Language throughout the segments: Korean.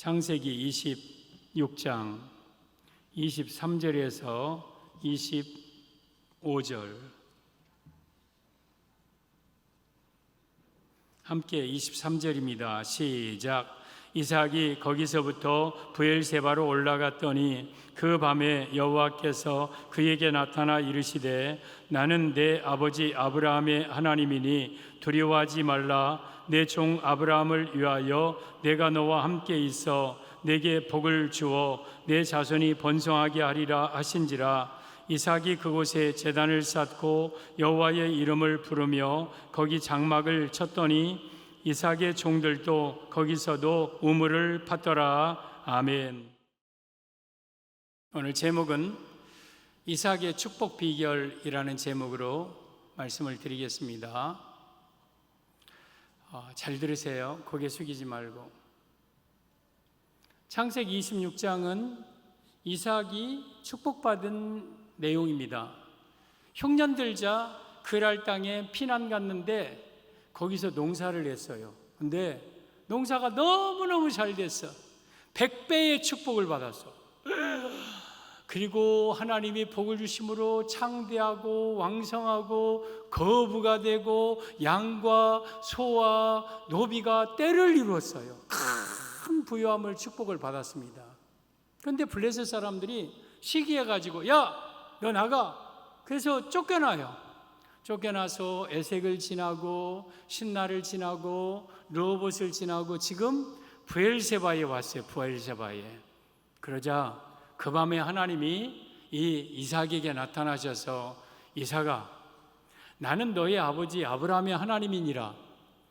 창세기 26장 23절에서 25절 함께 23절입니다. 시작. 이삭이 거기서부터 브엘세바로 올라갔더니 그 밤에 여호와께서 그에게 나타나 이르시되 나는 내 아버지 아브라함의 하나님이니 두려워하지 말라. 내 종 아브라함을 위하여 내가 너와 함께 있어 내게 복을 주어 내 자손이 번성하게 하리라 하신지라. 이삭이 그곳에 제단을 쌓고 여호와의 이름을 부르며 거기 장막을 쳤더니 이삭의 종들도 거기서도 우물을 팠더라. 아멘. 오늘 제목은 이삭의 축복 비결이라는 제목으로 말씀을 드리겠습니다. 잘 들으세요. 고개 숙이지 말고. 창세기 26장은 이삭이 축복받은 내용입니다. 흉년들자 그랄 땅에 피난 갔는데 거기서 농사를 했어요. 근데 농사가 너무너무 잘 됐어. 100배의 축복을 받았어. 그리고 하나님이 복을 주심으로 창대하고 왕성하고 거부가 되고 양과 소와 노비가 때를 이루었어요. 큰 부유함을 축복을 받았습니다. 그런데 블레셋 사람들이 시기해가지고 야, 너 나가. 그래서 쫓겨나요. 쫓겨나서 에색을 지나고 신나를 지나고 르호봇을 지나고 지금 브엘세바에 왔어요. 브엘세바에. 그러자 그 밤에 하나님이 이 이삭에게 나타나셔서 이삭아, 나는 너의 아버지 아브라함의 하나님이니라.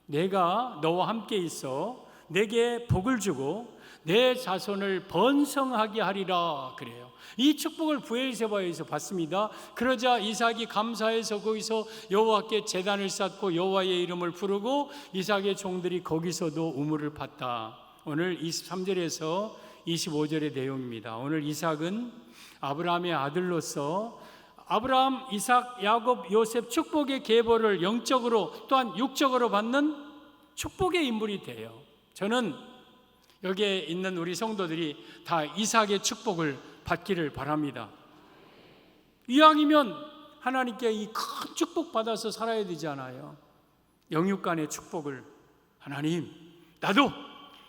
내가 너와 함께 있어 내게 복을 주고 내 자손을 번성하게 하리라. 그래요. 이 축복을 브엘세바에서 받습니다. 그러자 이삭이 감사해서 거기서 여호와께 제단을 쌓고 여호와의 이름을 부르고 이삭의 종들이 거기서도 우물을 팠다. 오늘 23절에서 25절의 내용입니다. 오늘 이삭은 아브라함의 아들로서 아브라함, 이삭, 야곱, 요셉 축복의 계보를 영적으로 또한 육적으로 받는 축복의 인물이 돼요. 저는 여기에 있는 우리 성도들이 다 이삭의 축복을 받기를 바랍니다. 이왕이면 하나님께 이 큰 축복 받아서 살아야 되지 않아요? 영육간의 축복을 하나님, 나도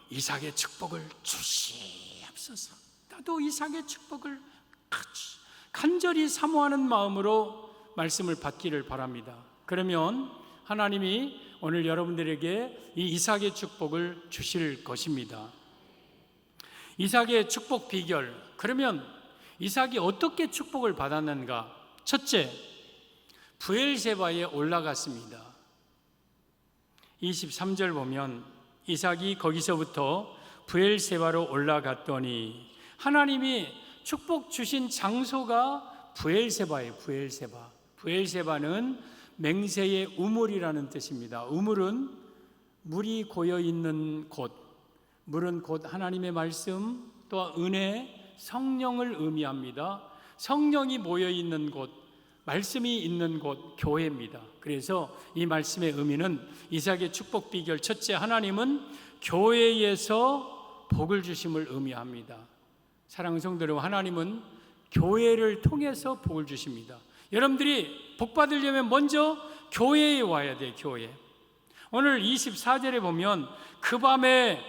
이삭의 축복을 주시옵소서. 나도 이삭의 축복을 간절히 사모하는 마음으로 말씀을 받기를 바랍니다. 그러면 하나님이 오늘 여러분들에게 이 이삭의 축복을 주실 것입니다. 이삭의 축복 비결. 그러면 이삭이 어떻게 축복을 받았는가? 첫째, 브엘세바에 올라갔습니다. 23절 보면 이삭이 거기서부터 브엘세바로 올라갔더니 하나님이 축복 주신 장소가 브엘세바예요. 브엘세바는 맹세의 우물이라는 뜻입니다. 우물은 물이 고여 있는 곳, 물은 곧 하나님의 말씀 또 은혜, 성령을 의미합니다. 성령이 모여 있는 곳, 말씀이 있는 곳, 교회입니다. 그래서 이 말씀의 의미는 이삭의 축복 비결 첫째, 하나님은 교회에서 복을 주심을 의미합니다. 사랑하는 성도 여러분, 하나님은 교회를 통해서 복을 주십니다. 여러분들이 복 받으려면 먼저 교회에 와야 돼요. 교회. 오늘 24절에 보면 그 밤에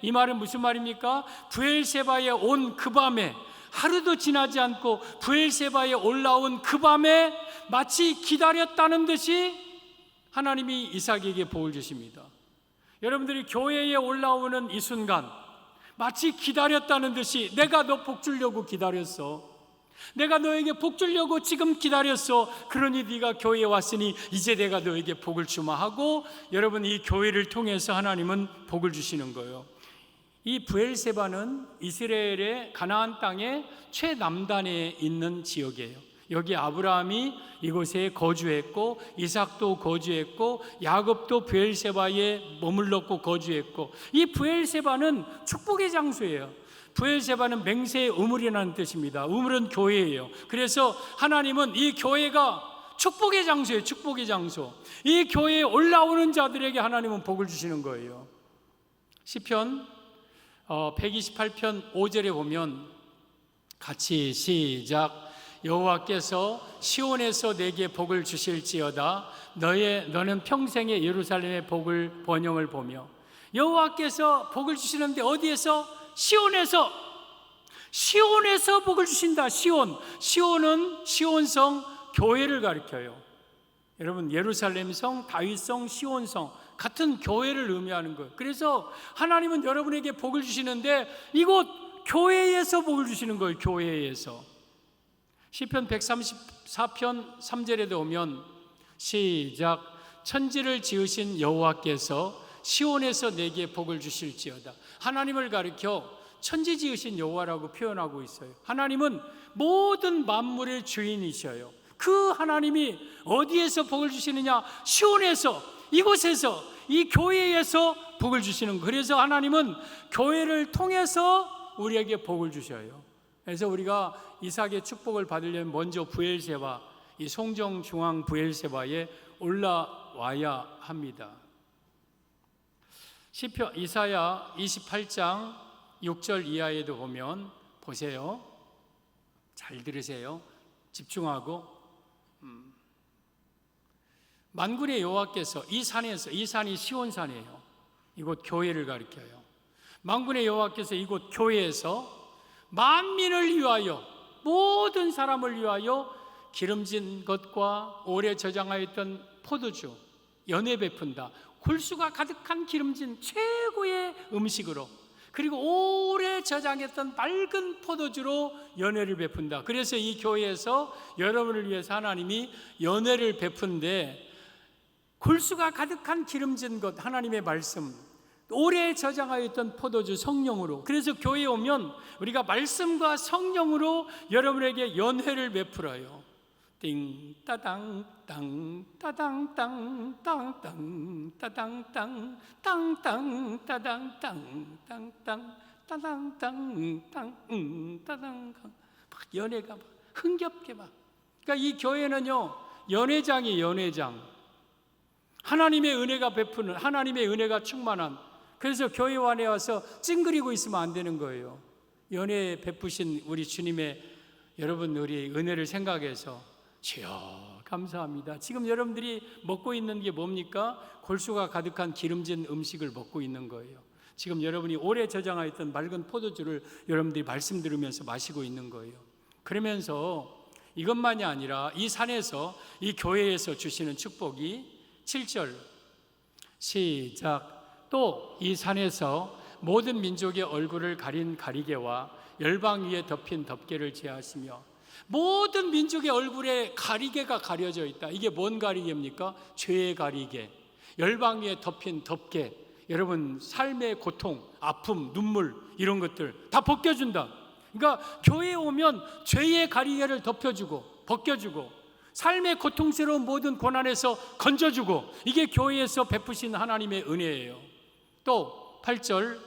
이 말은 무슨 말입니까? 브엘세바에 온 그 밤에, 하루도 지나지 않고 브엘세바에 올라온 그 밤에 마치 기다렸다는 듯이 하나님이 이삭에게 복을 주십니다. 여러분들이 교회에 올라오는 이 순간 마치 기다렸다는 듯이 내가 너 복 주려고 기다렸어. 내가 너에게 복 주려고 지금 기다렸어. 그러니 네가 교회에 왔으니 이제 내가 너에게 복을 주마 하고, 여러분 이 교회를 통해서 하나님은 복을 주시는 거예요. 이 브엘세바는 이스라엘의 가나안 땅의 최남단에 있는 지역이에요. 여기 아브라함이 이곳에 거주했고 이삭도 거주했고 야곱도 브엘세바에 머물렀고 거주했고, 이 브엘세바는 축복의 장소예요. 브엘세바는 맹세의 우물이라는 뜻입니다. 우물은 교회예요. 그래서 하나님은 이 교회가 축복의 장소예요. 축복의 장소. 이 교회에 올라오는 자들에게 하나님은 복을 주시는 거예요. 시편 128편 5절에 보면 같이 시작. 여호와께서 시온에서 내게 복을 주실지어다. 너는 평생에 예루살렘의 복을 번영을 보며. 여호와께서 복을 주시는데 어디에서? 시온에서 복을 주신다. 시온은 시온성 교회를 가리켜요. 여러분, 예루살렘성, 다윗성, 시온성 같은 교회를 의미하는 거예요. 그래서 하나님은 여러분에게 복을 주시는데 이곳 교회에서 복을 주시는 거예요. 교회에서. 시편 134편 3절에도 오면 시작. 천지를 지으신 여호와께서 시온에서 내게 복을 주실지어다. 하나님을 가리켜 천지 지으신 여호와라고 표현하고 있어요. 하나님은 모든 만물의 주인이셔요. 그 하나님이 어디에서 복을 주시느냐? 시온에서, 이곳에서, 이 교회에서 복을 주시는 거예요. 그래서 하나님은 교회를 통해서 우리에게 복을 주셔요. 그래서 우리가 이삭의 축복을 받으려면 먼저 브엘세바, 이 송정 중앙 브엘세바에 올라와야 합니다. 시편 이사야 28장 6절 이하에도 보면 보세요. 잘 들으세요. 집중하고. 만군의 여호와께서 이 산이 시온산이에요. 이곳 교회를 가리켜요. 만군의 여호와께서 이곳 교회에서 만민을 위하여, 모든 사람을 위하여 기름진 것과 오래 저장하였던 포도주 연회 베푼다. 골수가 가득한 기름진 최고의 음식으로, 그리고 오래 저장했던 맑은 포도주로 연회를 베푼다. 그래서 이 교회에서 여러분을 위해서 하나님이 연회를 베푼데, 골수가 가득한 기름진 것, 하나님의 말씀, 오래 저장하였던 포도주 성령으로. 그래서 교회에 오면 우리가 말씀과 성령으로 여러분에게 연회를 베풀어요. 띵 따당 땅 따당 땅 땅땅 따당 땅 땅땅 따당 땅 땅땅 따당 땅땅 따당. 막 연회가 막 흥겹게 막. 그러니까 이 교회는요, 연회장이 연회장. 하나님의 은혜가 베푸는, 하나님의 은혜가 충만한. 그래서 교회 안에 와서 찡그리고 있으면 안 되는 거예요. 연회 베푸신 우리 주님의, 여러분 우리 은혜를 생각해서 주여 감사합니다. 지금 여러분들이 먹고 있는 게 뭡니까? 골수가 가득한 기름진 음식을 먹고 있는 거예요. 지금 여러분이 오래 저장하였던 맑은 포도주를 여러분들이 말씀 들으면서 마시고 있는 거예요. 그러면서 이것만이 아니라 이 산에서, 이 교회에서 주시는 축복이 7절 시작. 또 이 산에서 모든 민족의 얼굴을 가린 가리개와 열방 위에 덮인 덮개를 제하시며. 모든 민족의 얼굴에 가리개가 가려져 있다. 이게 뭔 가리개입니까? 죄의 가리개. 열방 위에 덮인 덮개. 여러분, 삶의 고통, 아픔, 눈물 이런 것들 다 벗겨준다. 그러니까 교회에 오면 죄의 가리개를 덮여주고 벗겨주고 삶의 고통스러운 모든 고난에서 건져주고, 이게 교회에서 베푸신 하나님의 은혜예요. 또 8절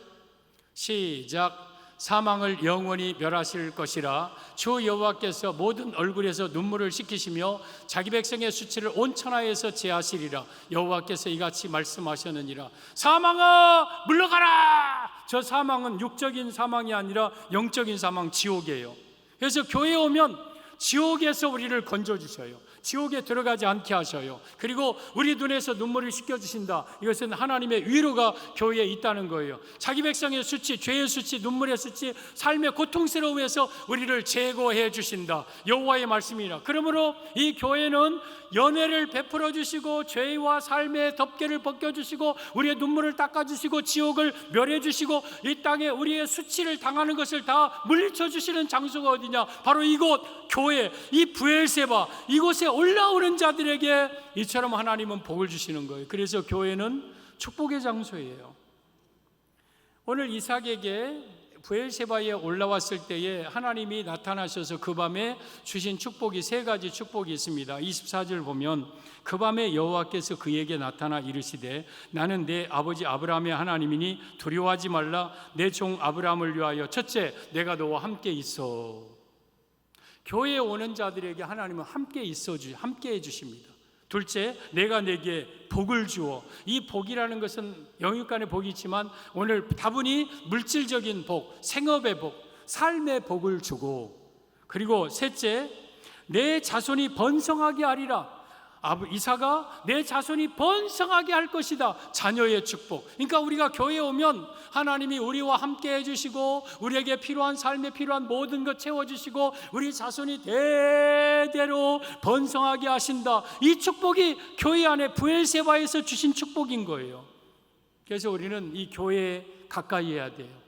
시작. 사망을 영원히 멸하실 것이라. 주 여호와께서 모든 얼굴에서 눈물을 씻기시며 자기 백성의 수치를 온 천하에서 제하시리라. 여호와께서 이같이 말씀하셨느니라. 사망아 물러가라. 저 사망은 육적인 사망이 아니라 영적인 사망, 지옥이에요. 그래서 교회에 오면 지옥에서 우리를 건져주셔요. 지옥에 들어가지 않게 하셔요. 그리고 우리 눈에서 눈물을 씻겨주신다. 이것은 하나님의 위로가 교회에 있다는 거예요. 자기 백성의 수치, 죄의 수치, 눈물의 수치, 삶의 고통스러움에서 우리를 제거해 주신다. 여호와의 말씀이라. 그러므로 이 교회는 연회를 베풀어 주시고 죄와 삶의 덮개를 벗겨주시고 우리의 눈물을 닦아주시고 지옥을 멸해 주시고 이 땅에 우리의 수치를 당하는 것을 다 물리쳐 주시는 장소가 어디냐? 바로 이곳 교회, 이 브엘세바, 이곳에 올라오는 자들에게 이처럼 하나님은 복을 주시는 거예요. 그래서 교회는 축복의 장소예요. 오늘 이삭에게 브엘세바에 올라왔을 때에 하나님이 나타나셔서 그 밤에 주신 축복이 세 가지 축복이 있습니다. 24절 보면 그 밤에 여호와께서 그에게 나타나 이르시되 나는 내 아버지 아브라함의 하나님이니 두려워하지 말라. 내 종 아브라함을 위하여 첫째 내가 너와 함께 있어. 교회에 오는 자들에게 하나님은 함께 해 주십니다. 둘째, 내가 내게 복을 주어. 이 복이라는 것은 영육간의 복이 있지만 오늘 다분히 물질적인 복, 생업의 복, 삶의 복을 주고, 그리고 셋째, 내 자손이 번성하게 하리라. 이사가 내 자손이 번성하게 할 것이다. 자녀의 축복. 그러니까 우리가 교회에 오면 하나님이 우리와 함께 해주시고 우리에게 필요한, 삶에 필요한 모든 것 채워주시고 우리 자손이 대대로 번성하게 하신다. 이 축복이 교회 안에 브엘세바에서 주신 축복인 거예요. 그래서 우리는 이 교회에 가까이 해야 돼요.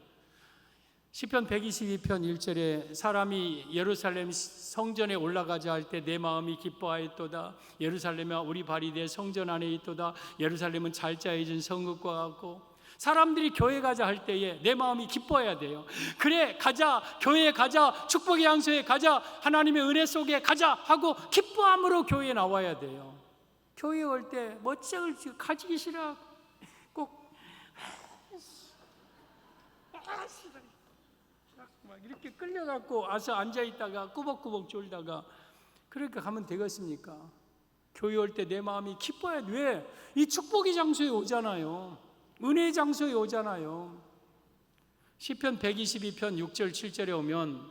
시편 122편 1절에 사람이 예루살렘 성전에 올라가자 할 때 내 마음이 기뻐하였도다. 예루살렘아 우리 발이 내 성전 안에 있도다. 예루살렘은 잘 짜여진 성읍과 같고. 사람들이 교회 가자 할 때에 내 마음이 기뻐해야 돼요. 그래 가자, 교회에 가자, 축복의 장소에 가자, 하나님의 은혜 속에 가자 하고 기뻐함으로 교회에 나와야 돼요. 교회에 올 때 멋쩍을 가지기 싫어, 꼭 막 이렇게 끌려갖고 와서 앉아있다가 꾸벅꾸벅 졸다가 그렇게 가면 되겠습니까? 교회 올 때 내 마음이 기뻐야 돼. 왜? 이 축복의 장소에 오잖아요. 은혜의 장소에 오잖아요. 시편 122편 6절 7절에 오면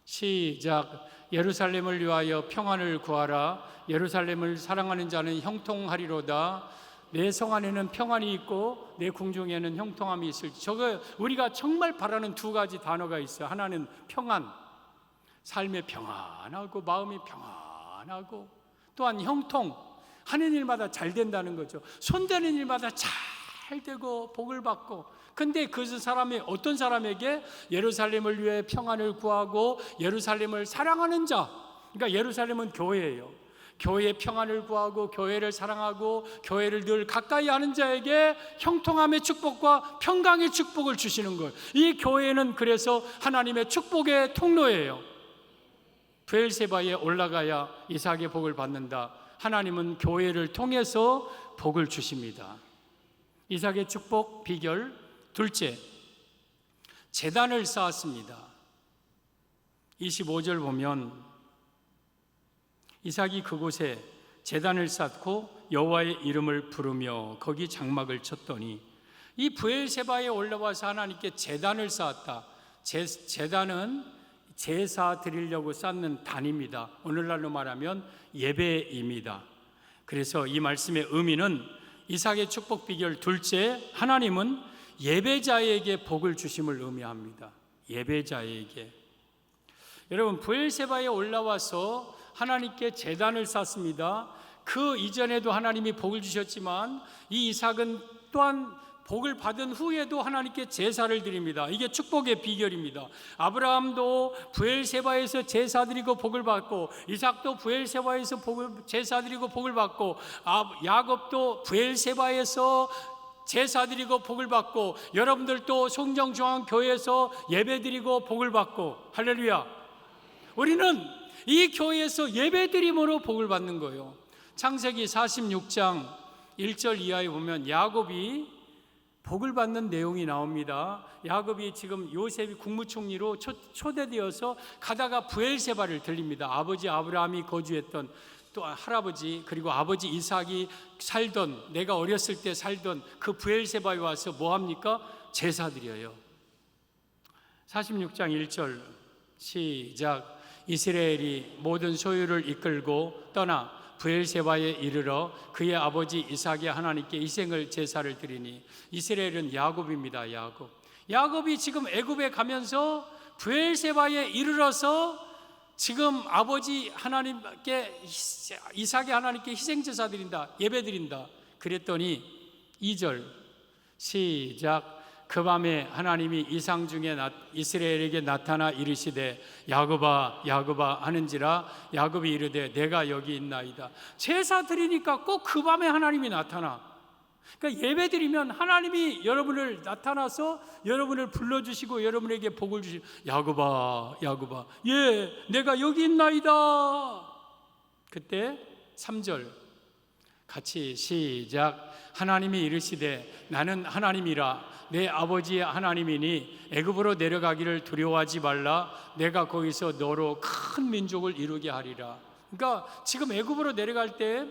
시작. 예루살렘을 위하여 평안을 구하라. 예루살렘을 사랑하는 자는 형통하리로다. 내 성 안에는 평안이 있고 내 궁중에는 형통함이 있을지. 저거 우리가 정말 바라는 두 가지 단어가 있어요. 하나는 평안, 삶의 평안하고 마음이 평안하고, 또한 형통, 하는 일마다 잘 된다는 거죠. 손대는 일마다 잘 되고 복을 받고. 근데 그 사람이 어떤 사람에게? 예루살렘을 위해 평안을 구하고 예루살렘을 사랑하는 자. 그러니까 예루살렘은 교회예요. 교회의 평안을 구하고 교회를 사랑하고 교회를 늘 가까이 하는 자에게 형통함의 축복과 평강의 축복을 주시는 거예요. 이 교회는 그래서 하나님의 축복의 통로예요. 브엘세바에 올라가야 이삭의 복을 받는다. 하나님은 교회를 통해서 복을 주십니다. 이삭의 축복 비결 둘째, 제단을 쌓았습니다. 25절 보면 이삭이 그곳에 제단을 쌓고 여호와의 이름을 부르며 거기 장막을 쳤더니, 이 브엘세바에 올라와서 하나님께 제단을 쌓았다. 제단은 제사 드리려고 쌓는 단입니다. 오늘날로 말하면 예배입니다. 그래서 이 말씀의 의미는 이삭의 축복 비결 둘째, 하나님은 예배자에게 복을 주심을 의미합니다. 예배자에게. 여러분, 브엘세바에 올라와서 하나님께 제단을 쌓습니다. 그 이전에도 하나님이 복을 주셨지만 이 이삭은 또한 복을 받은 후에도 하나님께 제사를 드립니다. 이게 축복의 비결입니다. 아브라함도 브엘세바에서 제사 드리고 복을 받고, 이삭도 브엘세바에서 제사 드리고 복을 받고, 야곱도 브엘세바에서 제사 드리고 복을 받고, 여러분들도 송정중앙교회에서 예배 드리고 복을 받고. 할렐루야. 우리는 이 교회에서 예배드림으로 복을 받는 거예요. 창세기 46장 1절 이하에 보면 야곱이 복을 받는 내용이 나옵니다. 야곱이 지금 요셉이 국무총리로 초대되어서 가다가 브엘세바를 들립니다. 아버지 아브라함이 거주했던, 또 할아버지 그리고 아버지 이삭이 살던, 내가 어렸을 때 살던 그 브엘세바에 와서 뭐합니까? 제사 드려요. 46장 1절 시작. 이스라엘이 모든 소유를 이끌고 떠나 브엘세바에 이르러 그의 아버지 이삭의 하나님께 이생을 제사를 드리니, 이스라엘은 야곱입니다. 야곱이 지금 애굽에 가면서 브엘세바에 이르러서 지금 아버지 하나님께, 이삭의 하나님께 희생제사 드린다, 예배 드린다. 그랬더니 2절 시작. 그 밤에 하나님이 이상 중에 이스라엘에게 나타나 이르시되 야곱아 야곱아 하는지라. 야곱이 이르되 내가 여기 있나이다. 제사 드리니까 꼭 그 밤에 하나님이 나타나. 그러니까 예배 드리면 하나님이 여러분을 나타나서 여러분을 불러주시고 여러분에게 복을 주시고, 야곱아 야곱아, 예 내가 여기 있나이다. 그때 3절 같이 시작. 하나님이 이르시되 나는 하나님이라 내 아버지의 하나님이니 애굽으로 내려가기를 두려워하지 말라. 내가 거기서 너로 큰 민족을 이루게 하리라. 그러니까 지금 애굽으로 내려갈 때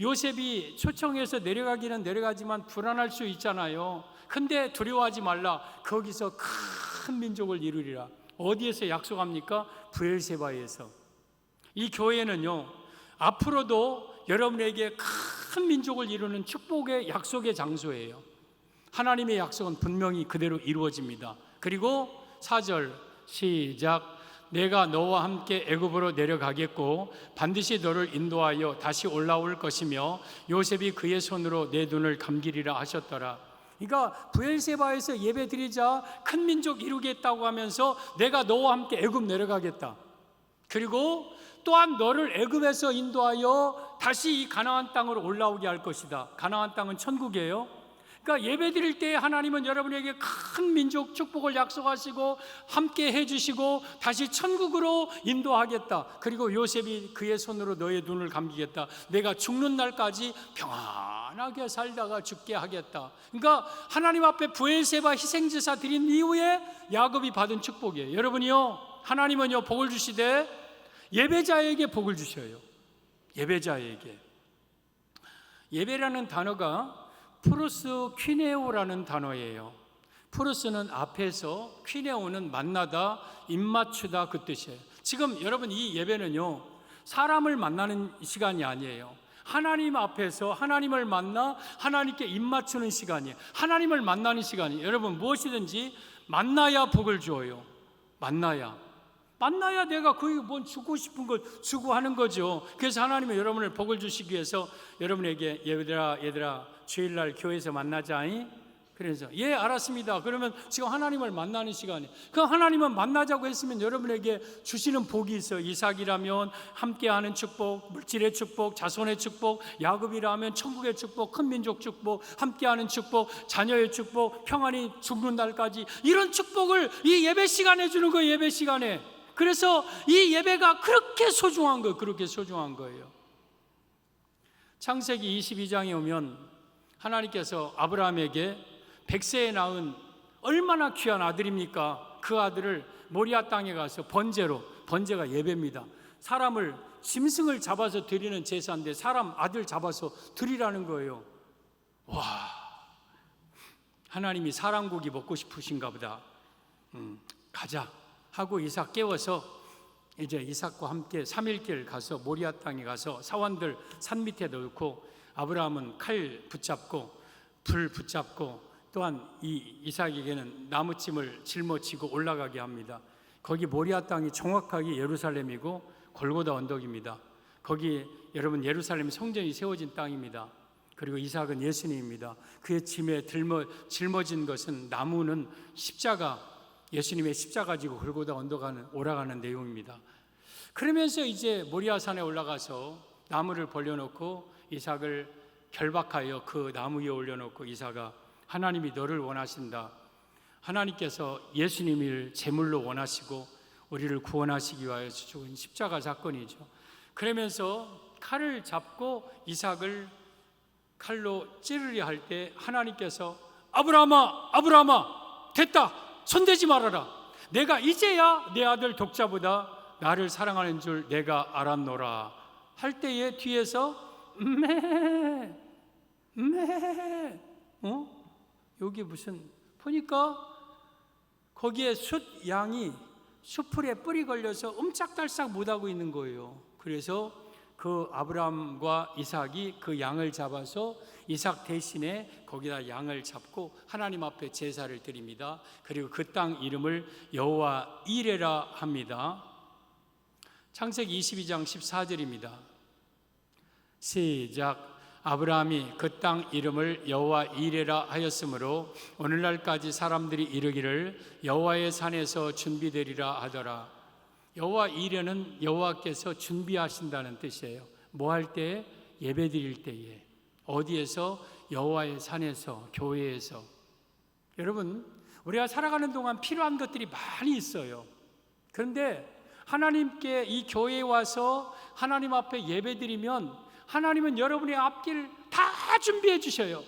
요셉이 초청해서 내려가기는 내려가지만 불안할 수 있잖아요. 근데 두려워하지 말라. 거기서 큰 민족을 이루리라. 어디에서 약속합니까? 브엘세바에서. 이 교회는요, 앞으로도 여러분에게 큰 민족을 이루는 축복의 약속의 장소예요. 하나님의 약속은 분명히 그대로 이루어집니다. 그리고 4절 시작. 내가 너와 함께 애굽으로 내려가겠고 반드시 너를 인도하여 다시 올라올 것이며 요셉이 그의 손으로 내 눈을 감기리라 하셨더라. 그러니까 브엘세바에서 예배드리자 큰 민족 이루겠다고 하면서 내가 너와 함께 애굽 내려가겠다. 그리고 또한 너를 애굽에서 인도하여 다시 이 가나안 땅으로 올라오게 할 것이다. 가나안 땅은 천국이에요. 그러니까 예배드릴 때 하나님은 여러분에게 큰 민족 축복을 약속하시고 함께 해주시고 다시 천국으로 인도하겠다. 그리고 요셉이 그의 손으로 너의 눈을 감기겠다. 내가 죽는 날까지 평안하게 살다가 죽게 하겠다. 그러니까 하나님 앞에 브엘세바 희생제사 드린 이후에 야곱이 받은 축복이에요. 여러분이요, 하나님은요 복을 주시되 예배자에게 복을 주셔요. 예배자에게. 예배라는 단어가 프로스 퀴네오라는 단어예요. 프로스는 앞에서, 퀴네오는 만나다, 입맞추다 그 뜻이에요. 지금 여러분 이 예배는요, 사람을 만나는 시간이 아니에요. 하나님 앞에서 하나님을 만나 하나님께 입맞추는 시간이에요. 하나님을 만나는 시간이에요. 여러분 무엇이든지 만나야 복을 줘요. 만나야 내가 거기 뭐 주고 싶은 거 주고 하는 거죠. 그래서 하나님은 여러분을 복을 주시기 위해서 여러분에게 얘들아 주일날 교회에서 만나자잉. 그래서 예 알았습니다. 그러면 지금 하나님을 만나는 시간이에요. 그 하나님은 만나자고 했으면 여러분에게 주시는 복이 있어요. 이삭이라면 함께하는 축복, 물질의 축복, 자손의 축복, 야곱이라면 천국의 축복, 큰 민족 축복, 함께하는 축복, 자녀의 축복, 평안히 죽는 날까지 이런 축복을 이 예배 시간에 주는 거예요. 예배 시간에. 그래서 이 예배가 그렇게 소중한 거예요. 그렇게 소중한 거예요. 창세기 22장에 오면 하나님께서 아브라함에게 100세에 낳은 얼마나 귀한 아들입니까? 그 아들을 모리아 땅에 가서 번제가 예배입니다. 사람을 짐승을 잡아서 드리는 제사인데 사람 아들 잡아서 드리라는 거예요. 와, 하나님이 사람 고기 먹고 싶으신가 보다. 가자 하고 이삭 깨워서 이제 이삭과 함께 3일길 가서 모리아 땅에 가서 사원들 산 밑에 넣고 아브라함은 칼 붙잡고 불 붙잡고 또한 이 이삭에게는 나무찜을 짊어지고 올라가게 합니다. 거기 모리아 땅이 정확하게 예루살렘이고 골고다 언덕입니다. 거기 여러분 예루살렘 성전이 세워진 땅입니다. 그리고 이삭은 예수님입니다. 그의 짐에 짊어진 것은 나무는 십자가, 예수님의 십자가 지고 골고다 언덕 올라가는 내용입니다. 그러면서 이제 모리아산에 올라가서 나무를 벌려놓고 이삭을 결박하여 그 나무 위에 올려놓고 이삭아 하나님이 너를 원하신다. 하나님께서 예수님을 제물로 원하시고 우리를 구원하시기 위하여 죽은 십자가 사건이죠. 그러면서 칼을 잡고 이삭을 칼로 찌르려 할 때 하나님께서 아브라함아 됐다. 손대지 말아라. 내가 이제야 내 아들 독자보다 나를 사랑하는 줄 내가 알았노라 할 때에 뒤에서 여기 무슨 보니까 거기에 양이 수풀에 뿔이 걸려서 옴짝달싹 못하고 있는 거예요. 그래서 그 아브라함과 이삭이 그 양을 잡아서 이삭 대신에 거기다 양을 잡고 하나님 앞에 제사를 드립니다. 그리고 그 땅 이름을 여호와 이레라 합니다. 창세기 22장 14절입니다. 시작. 아브라함이 그 땅 이름을 여호와 이레라 하였으므로 오늘날까지 사람들이 이르기를 여호와의 산에서 준비되리라 하더라. 여호와 이레는 여호와께서 준비하신다는 뜻이에요. 뭐 할 때? 예배 드릴 때에. 어디에서? 여호와의 산에서, 교회에서. 여러분, 우리가 살아가는 동안 필요한 것들이 많이 있어요. 그런데 하나님께 이 교회에 와서 하나님 앞에 예배 드리면 하나님은 여러분의 앞길 다 준비해 주셔요.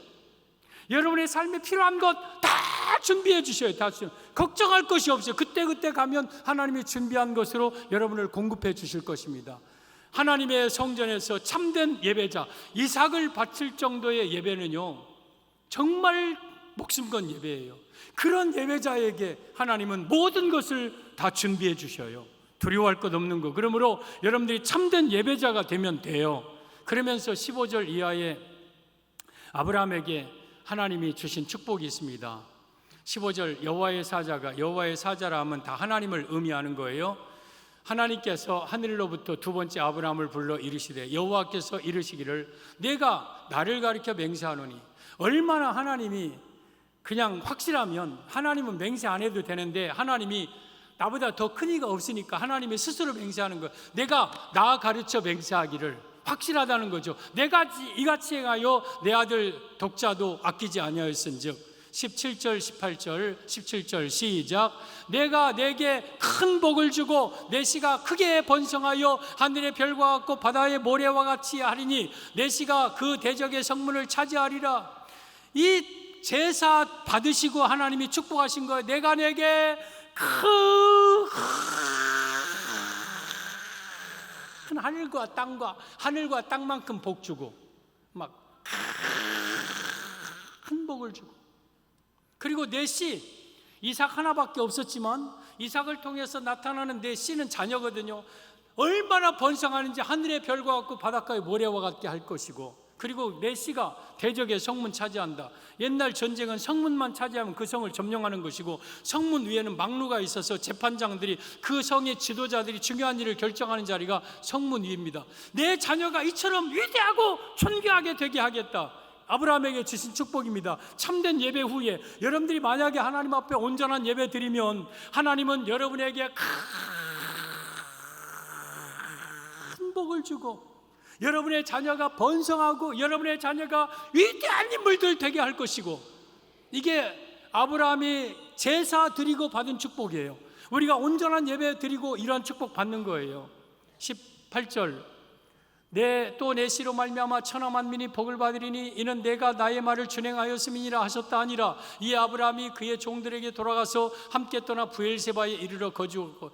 여러분의 삶에 필요한 것 다 준비해 주셔요. 다 걱정할 것이 없어요. 그때 가면 하나님이 준비한 것으로 여러분을 공급해 주실 것입니다. 하나님의 성전에서 참된 예배자 이삭을 바칠 정도의 예배는요, 정말 목숨 건 예배예요. 그런 예배자에게 하나님은 모든 것을 다 준비해 주셔요. 두려워할 것 없는 거. 그러므로 여러분들이 참된 예배자가 되면 돼요. 그러면서 15절 이하에 아브라함에게 하나님이 주신 축복이 있습니다. 15절 여호와의 사자라 하면 다 하나님을 의미하는 거예요. 하나님께서 하늘로부터 두 번째 아브라함을 불러 이르시되 여호와께서 이르시기를 내가 나를 가리켜 맹세하노니. 얼마나 하나님이 그냥 확실하면 하나님은 맹세 안 해도 되는데 하나님이 나보다 더 큰 이가 없으니까 하나님이 스스로 맹세하는 거예요. 내가 나 가르쳐 맹세하기를, 확실하다는 거죠. 내가 이같이 행하여 내 아들 독자도 아끼지 아니하였은즉. 17절 18절 17절 시작. 내가 내게 큰 복을 주고 내 씨가 크게 번성하여 하늘의 별과 같고 바다의 모래와 같이 하리니 내 씨가 그 대적의 성문을 차지하리라. 이 제사 받으시고 하나님이 축복하신 거예요. 내가 내게 큰 하늘과 땅만큼 복 주고 막 큰 복을 주고, 그리고 내 씨 이삭 하나밖에 없었지만 이삭을 통해서 나타나는 내 씨는 자녀거든요. 얼마나 번성하는지 하늘의 별과 같고 바닷가의 모래와 같게 할 것이고, 그리고 내 씨가 대적의 성문 차지한다. 옛날 전쟁은 성문만 차지하면 그 성을 점령하는 것이고, 성문 위에는 막루가 있어서 재판장들이 그 성의 지도자들이 중요한 일을 결정하는 자리가 성문 위입니다. 내 자녀가 이처럼 위대하고 존귀하게 되게 하겠다. 아브라함에게 주신 축복입니다. 참된 예배 후에 여러분들이 만약에 하나님 앞에 온전한 예배 드리면 하나님은 여러분에게 큰 복을 주고 여러분의 자녀가 번성하고 여러분의 자녀가 위대한 인물들 되게 할 것이고, 이게 아브라함이 제사 드리고 받은 축복이에요. 우리가 온전한 예배 드리고 이런 축복 받는 거예요. 18절 또 내 씨로 말미암아 천하 만민이 복을 받으리니 이는 내가 나의 말을 준행하였음이니라 하셨다 하니라. 이 아브라함이 그의 종들에게 돌아가서 함께 떠나 부엘세바에 이르러 거주하고,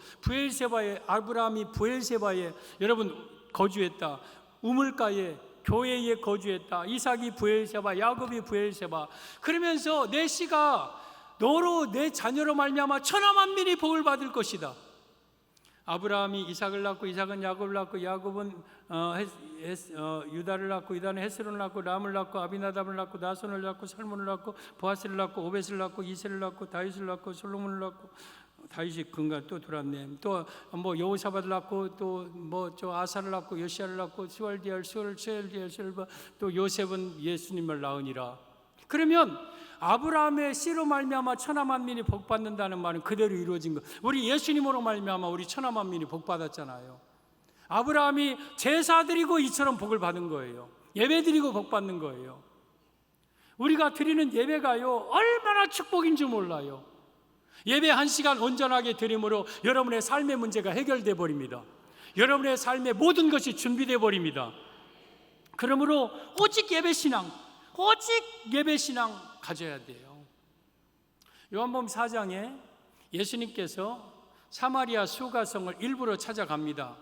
아브라함이 부엘세바에 여러분 거주했다. 우물가에 교회에 거주했다. 이삭이 부엘세바, 야곱이 부엘세바. 그러면서 내 씨가 너로 내 자녀로 말미암아 천하 만민이 복을 받을 것이다. 아브라함이 이삭을 낳고 이삭은 야곱을 낳고 야곱은 유다를 낳고 유다는 헤스론을 낳고 람을 낳고 아비나답을 낳고 나손을 낳고 살몬을 낳고 보아스를 낳고 오벳을 낳고 이세를 낳고 다윗을 낳고 솔로몬을 낳고, 다윗이 근간 또 돌았네. 또 뭐 여호사밧을 낳고 또 뭐 저 아사를 낳고 요시아를 낳고 스월디엘 또 요셉은 예수님을 낳으니라. 그러면 아브라함의 씨로 말미암아 천하 만민이 복 받는다는 말은 그대로 이루어진 거. 우리 예수님으로 말미암아 우리 천하 만민이 복 받았잖아요. 아브라함이 제사 드리고 이처럼 복을 받은 거예요. 예배 드리고 복 받는 거예요. 우리가 드리는 예배가요 얼마나 축복인 줄 몰라요. 예배 1시간 온전하게 드림으로 여러분의 삶의 문제가 해결돼 버립니다. 여러분의 삶의 모든 것이 준비돼 버립니다. 그러므로 오직 예배신앙 가져야 돼요. 요한복음 4장에 예수님께서 사마리아 수가성을 일부러 찾아갑니다.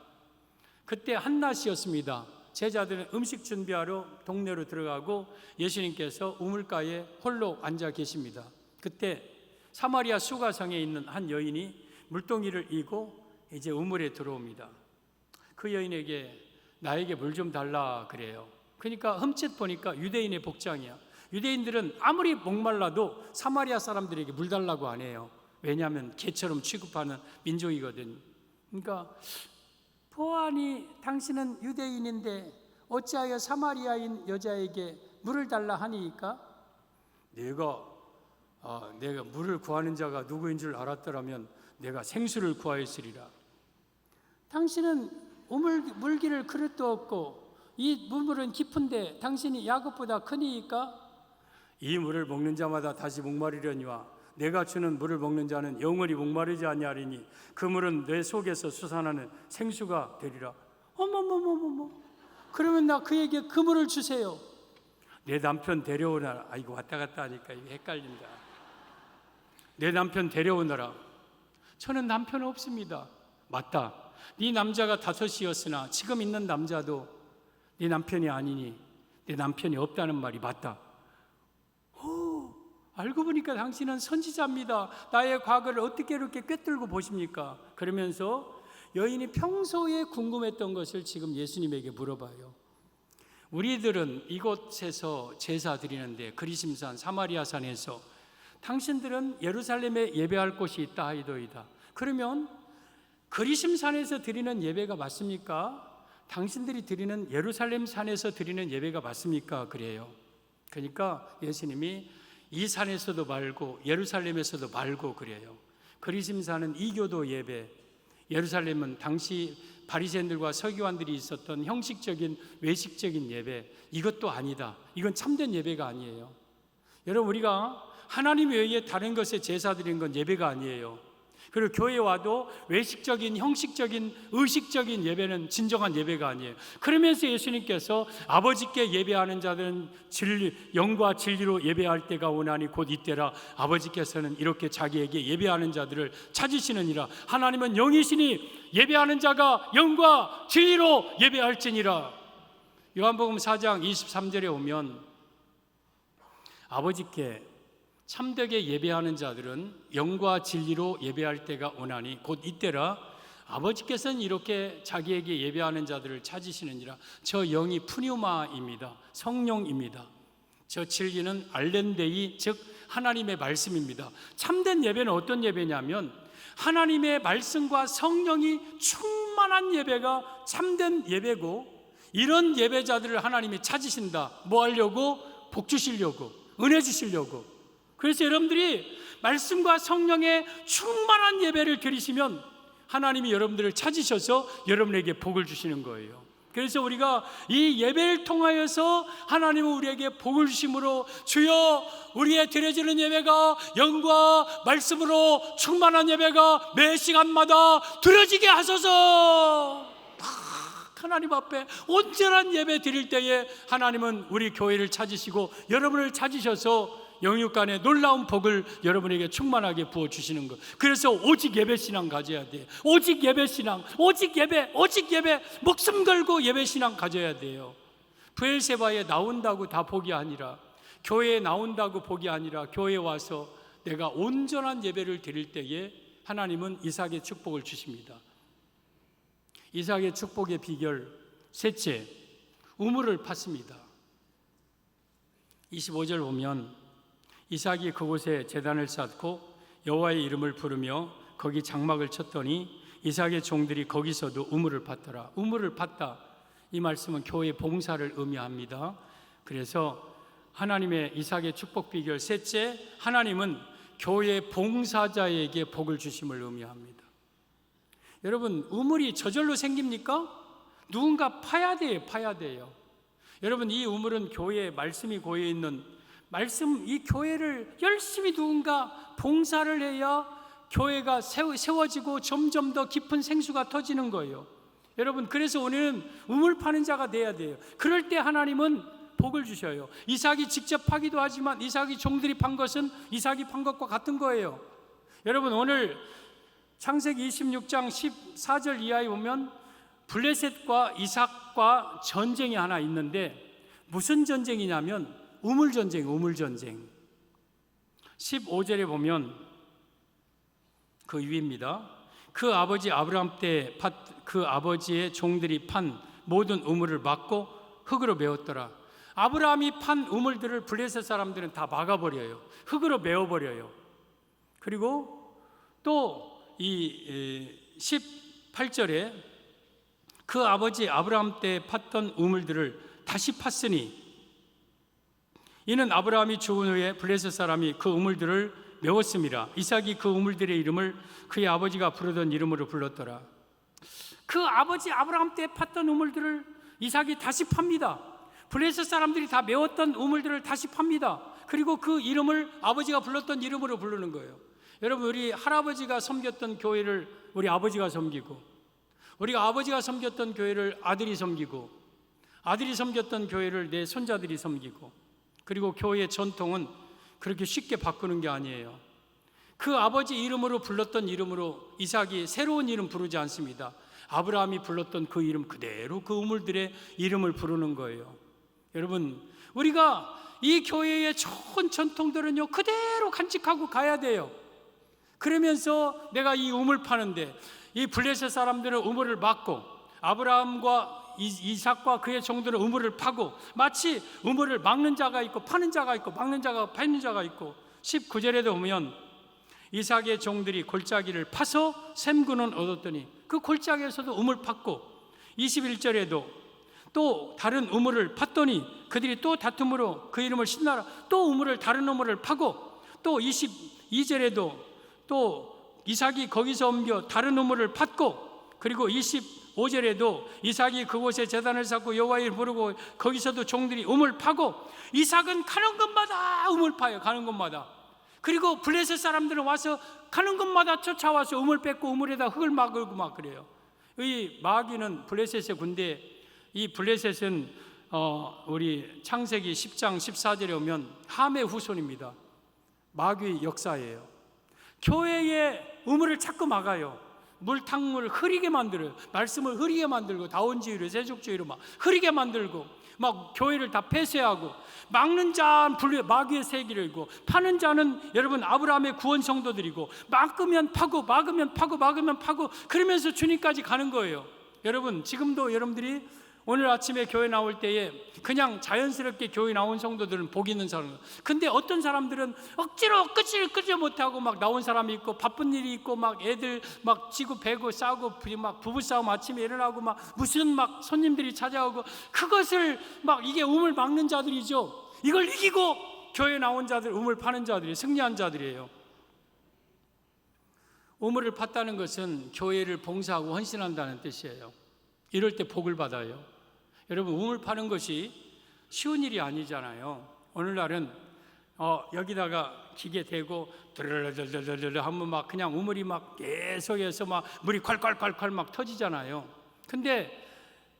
그때 한낮이었습니다. 제자들은 음식 준비하러 동네로 들어가고 예수님께서 우물가에 홀로 앉아 계십니다. 그때 사마리아 수가성에 있는 한 여인이 물동이를 이고 이제 우물에 들어옵니다. 그 여인에게 나에게 물 좀 달라 그래요. 그러니까 흠칫 보니까 유대인의 복장이야. 유대인들은 아무리 목말라도 사마리아 사람들에게 물 달라고 안 해요. 왜냐하면 개처럼 취급하는 민족이거든. 그러니까 보아하니 당신은 유대인인데 어찌하여 사마리아인 여자에게 물을 달라 하니까? 내가 물을 구하는 자가 누구인 줄 알았더라면 내가 생수를 구하였으리라. 당신은 물기를 그릇도 없고 이 물은 깊은데 당신이 야곱보다 크니까? 이 물을 먹는 자마다 다시 목마르려니와 내가 주는 물을 먹는 자는 영원히 목마르지 아니하리니 그 물은 내 속에서 솟아나는 생수가 되리라. 어머머머머머. 그러면 나 그에게 그 물을 주세요. 내 남편 데려오너라. 이거 왔다 갔다 하니까 이게 헷갈린다. 내 남편 데려오너라. 저는 남편 없습니다. 맞다. 네 남자가 5이었으나 지금 있는 남자도 네 남편이 아니니 내 남편이 없다는 말이 맞다. 알고 보니까 당신은 선지자입니다. 나의 과거를 어떻게 이렇게 꿰뚫고 보십니까? 그러면서 여인이 평소에 궁금했던 것을 지금 예수님에게 물어봐요. 우리들은 이곳에서 제사 드리는데 그리심산 사마리아산에서 당신들은 예루살렘에 예배할 곳이 있다 하이도이다. 그러면 그리심산에서 드리는 예배가 맞습니까? 당신들이 드리는 예루살렘 산에서 드리는 예배가 맞습니까? 그래요. 그러니까 예수님이 이 산에서도 말고 예루살렘에서도 말고 그래요. 그리심산은 이교도 예배, 예루살렘은 당시 바리새인들과 서기관들이 있었던 형식적인 외식적인 예배, 이것도 아니다. 이건 참된 예배가 아니에요. 여러분, 우리가 하나님 외에 다른 것에 제사 드리는 건 예배가 아니에요. 그리고 교회에 와도 외식적인, 형식적인, 의식적인 예배는 진정한 예배가 아니에요. 그러면서 예수님께서 아버지께 예배하는 자들은 영과 진리로 예배할 때가 오나니 곧 이때라. 아버지께서는 이렇게 자기에게 예배하는 자들을 찾으시느니라. 하나님은 영이시니 예배하는 자가 영과 진리로 예배할지니라. 요한복음 4장 23절에 오면 아버지께 참되게 예배하는 자들은 영과 진리로 예배할 때가 오나니 곧 이때라. 아버지께서는 이렇게 자기에게 예배하는 자들을 찾으시느니라. 저 영이 푸뉴마입니다. 성령입니다. 저 진리는 알렌데이, 즉 하나님의 말씀입니다. 참된 예배는 어떤 예배냐면 하나님의 말씀과 성령이 충만한 예배가 참된 예배고, 이런 예배자들을 하나님이 찾으신다. 뭐 하려고? 복 주시려고, 은혜 주시려고. 그래서 여러분들이 말씀과 성령의 충만한 예배를 드리시면 하나님이 여러분들을 찾으셔서 여러분에게 복을 주시는 거예요. 그래서 우리가 이 예배를 통하여서 하나님은 우리에게 복을 주심으로 주여 우리의 드려지는 예배가 영과 말씀으로 충만한 예배가 매 시간마다 드려지게 하소서. 하나님 앞에 온전한 예배 드릴 때에 하나님은 우리 교회를 찾으시고 여러분을 찾으셔서 영육간의 놀라운 복을 여러분에게 충만하게 부어주시는 것. 그래서 오직 예배신앙 가져야 돼요. 오직 예배신앙, 오직 예배, 목숨 걸고 예배신앙 가져야 돼요. 브엘세바에 나온다고 다 복이 아니라, 교회에 나온다고 복이 아니라, 교회에 와서 내가 온전한 예배를 드릴 때에 하나님은 이삭의 축복을 주십니다. 이삭의 축복의 비결 셋째, 우물을 팠습니다. 25절 보면 이삭이 그곳에 제단을 쌓고 여호와의 이름을 부르며 거기 장막을 쳤더니 이삭의 종들이 거기서도 우물을 팠더라. 우물을 팠다, 이 말씀은 교회 봉사를 의미합니다. 그래서 하나님의 이삭의 축복 비결 셋째, 하나님은 교회 봉사자에게 복을 주심을 의미합니다. 여러분, 우물이 저절로 생깁니까? 누군가 파야 돼요. 파야 돼요. 여러분, 이 우물은 교회에 말씀이 고여 있는 말씀, 이 교회를 열심히 누군가 봉사를 해야 교회가 세워지고 점점 더 깊은 생수가 터지는 거예요. 여러분, 그래서 오늘은 우물 파는 자가 돼야 돼요. 그럴 때 하나님은 복을 주셔요. 이삭이 직접 파기도 하지만 이삭이 종들이 판 것은 이삭이 판 것과 같은 거예요. 여러분, 오늘 창세기 26장 14절 이하에 보면 블레셋과 이삭과 전쟁이 하나 있는데 무슨 전쟁이냐면 우물전쟁, 우물전쟁. 15절에 보면 그 위입니다. 그 아버지 아브라함 때 그 아버지의 종들이 판 모든 우물을 막고 흙으로 메웠더라. 아브라함이 판 우물들을 블레셋 사람들은 다 막아버려요. 흙으로 메워버려요. 그리고 또 이 18절에 그 아버지 아브라함 때 팠던 우물들을 다시 팠으니 이는 아브라함이 죽은 후에 블레셋 사람이 그 우물들을 메웠습니다. 이삭이 그 우물들의 이름을 그의 아버지가 부르던 이름으로 불렀더라. 그 아버지 아브라함 때 팠던 우물들을 이삭이 다시 팝니다. 블레셋 사람들이 다 메웠던 우물들을 다시 팝니다. 그리고 그 이름을 아버지가 불렀던 이름으로 부르는 거예요. 여러분, 우리 할아버지가 섬겼던 교회를 우리 아버지가 섬기고, 우리가 아버지가 섬겼던 교회를 아들이 섬기고, 아들이 섬겼던 교회를 내 손자들이 섬기고, 그리고 교회의 전통은 그렇게 쉽게 바꾸는 게 아니에요. 그 아버지 이름으로 불렀던 이름으로 이삭이 새로운 이름 부르지 않습니다. 아브라함이 불렀던 그 이름 그대로 그 우물들의 이름을 부르는 거예요. 여러분, 우리가 이 교회의 좋은 전통들은요 그대로 간직하고 가야 돼요. 그러면서 내가 이 우물 파는데 이 블레셋 사람들은 우물을 막고 아브라함과 이삭과 그의 종들은 우물을 파고 마치 우물을 막는 자가 있고 파는 자가 있고 막는 자가 파는 자가 있고 19절에도 보면 이삭의 종들이 골짜기를 파서 샘근을 얻었더니 그 골짜기에서도 우물 팠고 21절에도 또 다른 우물을 팠더니 그들이 또 다툼으로 그 이름을 신나라 또 우물을 다른 우물을 파고 또 22절에도 또 이삭이 거기서 옮겨 다른 우물을 팠고 그리고 25절에도 이삭이 그곳에 제단을 쌓고 여호와의 이름을 부르고 거기서도 종들이 우물 파고 이삭은 가는 곳마다 우물 파요. 가는 곳마다. 그리고 블레셋 사람들은 와서 가는 곳마다 쫓아와서 우물 뺏고 우물에다 흙을 막고 막 그래요. 이 마귀는 블레셋의 군대. 이 블레셋은 우리 창세기 10장 14절에 오면 함의 후손입니다. 마귀의 역사예요. 교회의 우물을 자꾸 막아요. 물탕물 흐리게 만들어요. 말씀을 흐리게 만들고 다원주의로 세속주의로 막 흐리게 만들고 막 교회를 다 폐쇄하고 막는 자는 마귀의 세기를고 파는 자는 여러분 아브라함의 구원 성도들이고 막으면 파고 막으면 파고 막으면 파고 그러면서 주님까지 가는 거예요. 여러분 지금도 여러분들이 오늘 아침에 교회 나올 때에 그냥 자연스럽게 교회 나온 성도들은 복 있는 사람. 근데 어떤 사람들은 억지로 끄지 못하고 막 나온 사람이 있고 바쁜 일이 있고 막 애들 막 지고 배고 싸고 막 부부싸움 아침에 일어나고 막 무슨 막 손님들이 찾아오고 그것을 막 이게 우물 막는 자들이죠. 이걸 이기고 교회 나온 자들 우물 파는 자들이 승리한 자들이에요. 우물을 팠다는 것은 교회를 봉사하고 헌신한다는 뜻이에요. 이럴 때 복을 받아요. 여러분 우물 파는 것이 쉬운 일이 아니잖아요. 오늘날은 여기다가 기계 대고 드르르르르르 하면 막 그냥 우물이 막 계속해서 막 물이 콸콸콸콸 막 터지잖아요. 근데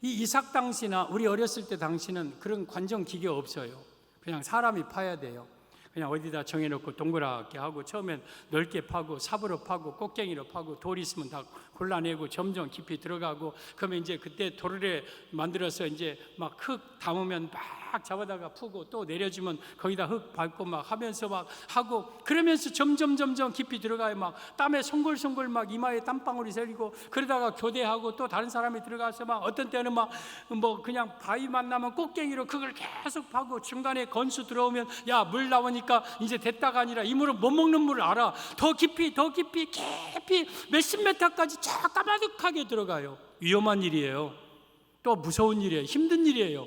이 이삭 당시나 우리 어렸을 때 당시는 그런 관정 기계가 없어요. 그냥 사람이 파야 돼요. 그냥 어디다 정해놓고 동그랗게 하고 처음엔 넓게 파고 삽으로 파고 꽃갱이로 파고 돌 있으면 다 골라내고 점점 깊이 들어가고 그러면 이제 그때 돌을 만들어서 이제 막 흙 담으면 막 잡아다가 푸고 또 내려주면 거기다 흙 밟고 막 하면서 막 하고 그러면서 점점 깊이 들어가요. 막 땀에 송골송골 막 이마에 땀방울이 새리고 그러다가 교대하고 또 다른 사람이 들어가서 막 어떤 때는 막 뭐 그냥 바위 만나면 꽃갱이로 그걸 계속 파고 중간에 건수 들어오면 야 물 나오니까 이제 됐다가 아니라 이 물은 못 먹는 물을 알아. 더 깊이 몇십 메타까지 쫙 까마득하게 들어가요. 위험한 일이에요. 또 무서운 일이에요. 힘든 일이에요.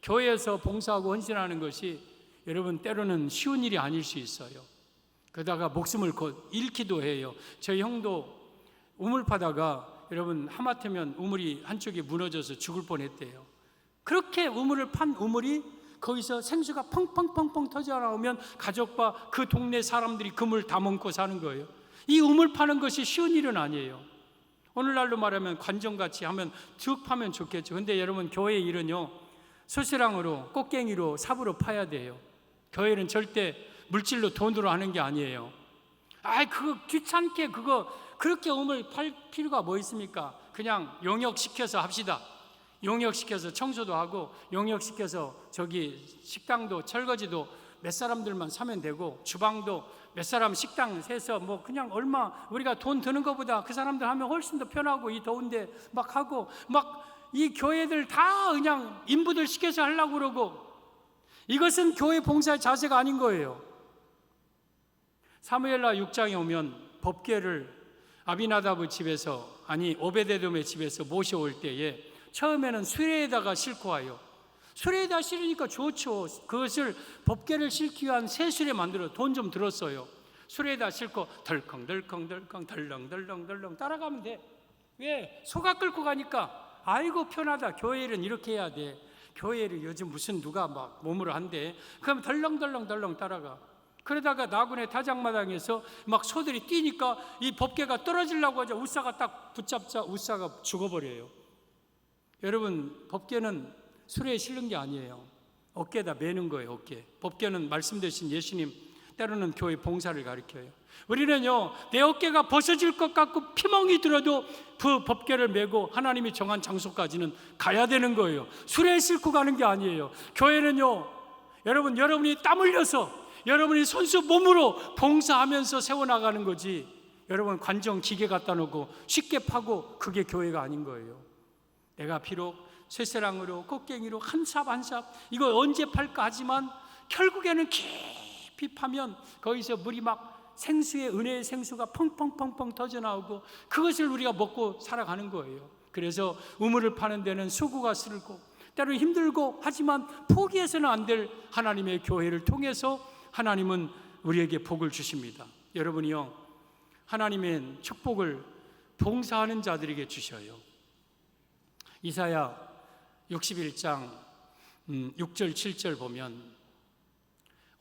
교회에서 봉사하고 헌신하는 것이 여러분 때로는 쉬운 일이 아닐 수 있어요. 그러다가 목숨을 잃기도 해요. 저희 형도 우물 파다가 여러분 하마터면 우물이 한쪽이 무너져서 죽을 뻔했대요. 그렇게 우물을 판 우물이 거기서 생수가 펑펑펑펑 터져 나오면 가족과 그 동네 사람들이 그 물 다 먹고 사는 거예요. 이 우물 파는 것이 쉬운 일은 아니에요. 오늘날로 말하면 관정같이 하면 쭉 파면 좋겠죠. 근데 여러분 교회의 일은요 소시랑으로 꽃갱이로 삽으로 파야 돼요. 교회는 절대 물질로 돈으로 하는 게 아니에요. 그거 귀찮게 그거 그렇게 우물 팔 필요가 뭐 있습니까? 그냥 용역시켜서 합시다. 용역시켜서 청소도 하고 용역시켜서 저기 식당도 설거지도 몇 사람들만 사면 되고 주방도 몇 사람 식당 세서 뭐 그냥 얼마 우리가 돈 드는 것보다 그 사람들 하면 훨씬 더 편하고 이 더운데 막 하고 막 이 교회들 다 그냥 인부들 시켜서 하려고 그러고 이것은 교회 봉사의 자세가 아닌 거예요. 사무엘하 6장에 오면 법궤를 아비나답의 집에서 오베데돔의 집에서 모셔올 때에 처음에는 수레에다가 싣고 와요. 수레에다 실으니까 좋죠. 그것을 법궤를 싣기 위한 새 수레 만들어 돈 좀 들었어요. 수레에다 싣고 덜컹덜컹 덜렁덜렁 따라가면 돼. 왜? 소가 끌고 가니까 아이고 편하다. 교회는 이렇게 해야 돼. 교회를 요즘 무슨 누가 막 몸으로 한대. 그럼 덜렁덜렁 따라가. 그러다가 나군의 타작마당에서 막 소들이 뛰니까 이 법궤가 떨어지려고 하자 우사가 딱 붙잡자 우사가 죽어버려요. 여러분 법궤는 수레에 실는 게 아니에요. 어깨에다 매는 거예요. 어깨. 법궤는 말씀 되신 예수님 때로는 교회 봉사를 가리켜요. 우리는요, 내 어깨가 벗어질 것 같고 피멍이 들어도 그 법궤를 메고 하나님이 정한 장소까지는 가야 되는 거예요. 수레에 싣고 가는 게 아니에요. 교회는요, 여러분이 땀 흘려서 여러분이 손수 몸으로 봉사하면서 세워나가는 거지, 여러분 관정 기계 갖다 놓고 쉽게 파고 그게 교회가 아닌 거예요. 내가 비록 쇠쇠랑으로 꽃갱이로 한 삽 한 삽 이거 언제 팔까 하지만 결국에는 깊이 파면 거기서 물이 막 생수의 은혜의 생수가 펑펑펑펑 터져나오고 그것을 우리가 먹고 살아가는 거예요. 그래서 우물을 파는 데는 수고가 쓸고 때로 힘들고 하지만 포기해서는 안 될 하나님의 교회를 통해서 하나님은 우리에게 복을 주십니다. 여러분이요, 하나님의 축복을 봉사하는 자들에게 주셔요. 이사야 61장 6절 7절 보면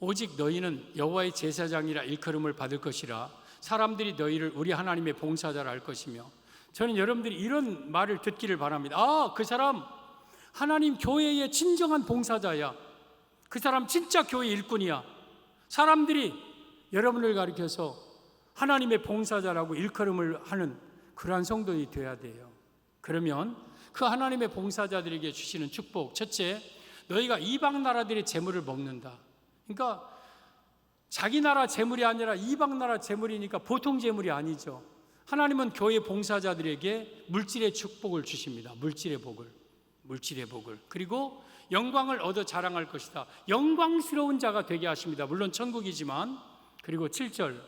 오직 너희는 여호와의 제사장이라 일컬음을 받을 것이라 사람들이 너희를 우리 하나님의 봉사자라 할 것이며, 저는 여러분들이 이런 말을 듣기를 바랍니다. 아, 그 사람 하나님 교회의 진정한 봉사자야. 그 사람 진짜 교회 일꾼이야. 사람들이 여러분을 가리켜서 하나님의 봉사자라고 일컬음을 하는 그러한 성도이 되어야 돼요. 그러면 그 하나님의 봉사자들에게 주시는 축복, 첫째, 너희가 이방 나라들의 재물을 먹는다. 그러니까 자기 나라 재물이 아니라 이방 나라 재물이니까 보통 재물이 아니죠. 하나님은 교회 봉사자들에게 물질의 축복을 주십니다. 물질의 복을. 그리고 영광을 얻어 자랑할 것이다. 영광스러운 자가 되게 하십니다. 물론 천국이지만. 그리고 7절,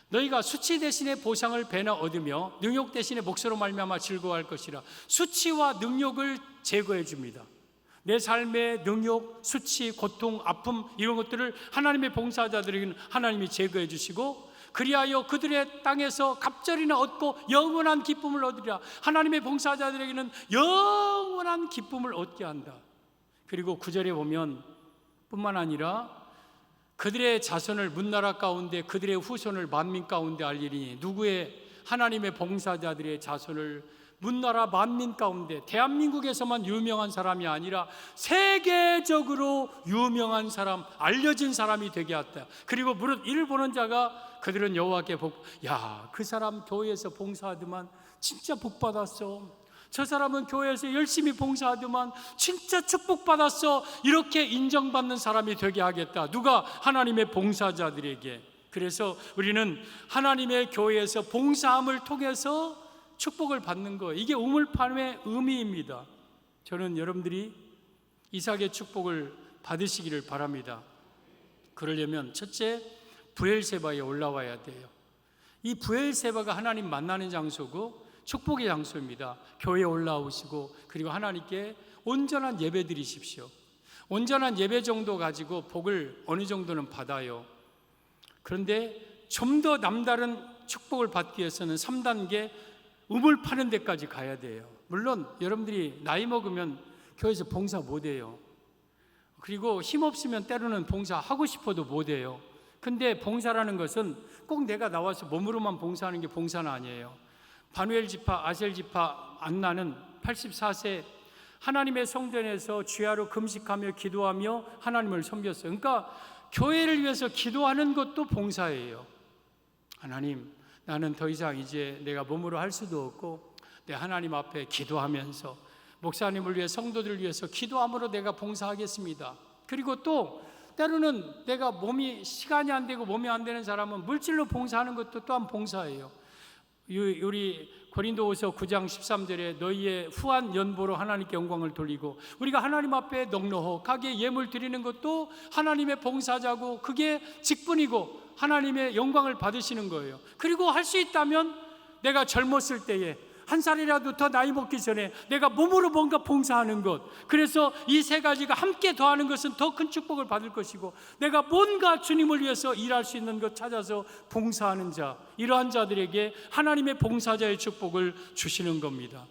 너희가 수치 대신에 보상을 배나 얻으며 능욕 대신에 목소로 말미암아 즐거워할 것이라. 수치와 능욕을 제거해 줍니다. 내 삶의 능욕, 수치, 고통, 아픔 이런 것들을 하나님의 봉사자들에게는 하나님이 제거해 주시고, 그리하여 그들의 땅에서 갑절이나 얻고 영원한 기쁨을 얻으리라. 하나님의 봉사자들에게는 영원한 기쁨을 얻게 한다. 그리고 9절에 보면 뿐만 아니라 그들의 자손을 문나라 가운데 그들의 후손을 만민 가운데 알리니, 누구의 하나님의 봉사자들의 자손을 문나라 만민 가운데 대한민국에서만 유명한 사람이 아니라 세계적으로 유명한 사람, 알려진 사람이 되게 했다. 그리고 무릇 이를 보는 자가 그들은 여호와께 그 사람 교회에서 봉사하더만 진짜 복 받았어. 저 사람은 교회에서 열심히 봉사하더만 진짜 축복받았어. 이렇게 인정받는 사람이 되게 하겠다. 누가? 하나님의 봉사자들에게. 그래서 우리는 하나님의 교회에서 봉사함을 통해서 축복을 받는 거, 이게 우물판의 의미입니다. 저는 여러분들이 이삭의 축복을 받으시기를 바랍니다. 그러려면 첫째, 브엘세바에 올라와야 돼요. 이 브엘세바가 하나님 만나는 장소고 축복의 장소입니다. 교회에 올라오시고 그리고 하나님께 온전한 예배 드리십시오. 온전한 예배 정도 가지고 복을 어느 정도는 받아요. 그런데 좀 더 남다른 축복을 받기 위해서는 3단계 우물 파는 데까지 가야 돼요. 물론 여러분들이 나이 먹으면 교회에서 봉사 못해요. 그리고 힘없으면 때로는 봉사하고 싶어도 못해요. 근데 봉사라는 것은 꼭 내가 나와서 몸으로만 봉사하는 게 봉사는 아니에요. 바누엘 지파, 아셀 지파 안나는 84세 하나님의 성전에서 주야로 금식하며 기도하며 하나님을 섬겼어요. 그러니까 교회를 위해서 기도하는 것도 봉사예요. 하나님, 나는 더 이상 이제 내가 몸으로 할 수도 없고 내 하나님 앞에 기도하면서 목사님을 위해, 성도들을 위해서 기도함으로 내가 봉사하겠습니다. 그리고 또 때로는 내가 시간이 안 되고 몸이 안 되는 사람은 물질로 봉사하는 것도 또한 봉사예요. 우리 고린도후서 9장 13절에 너희의 후한 연보로 하나님께 영광을 돌리고, 우리가 하나님 앞에 넉넉하게 예물 드리는 것도 하나님의 봉사자고 그게 직분이고 하나님의 영광을 받으시는 거예요. 그리고 할 수 있다면 내가 젊었을 때에 한 살이라도 더 나이 먹기 전에 내가 몸으로 뭔가 봉사하는 것, 그래서 이 세 가지가 함께 더하는 것은 더 큰 축복을 받을 것이고, 내가 뭔가 주님을 위해서 일할 수 있는 것 찾아서 봉사하는 자, 이러한 자들에게 하나님의 봉사자의 축복을 주시는 겁니다.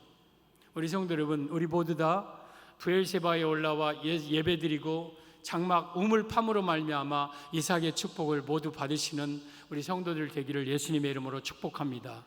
우리 성도 여러분, 우리 모두 다 브엘세바에 올라와 예배드리고 장막 우물팜으로 말미암아 이삭의 축복을 모두 받으시는 우리 성도들 되기를 예수님의 이름으로 축복합니다.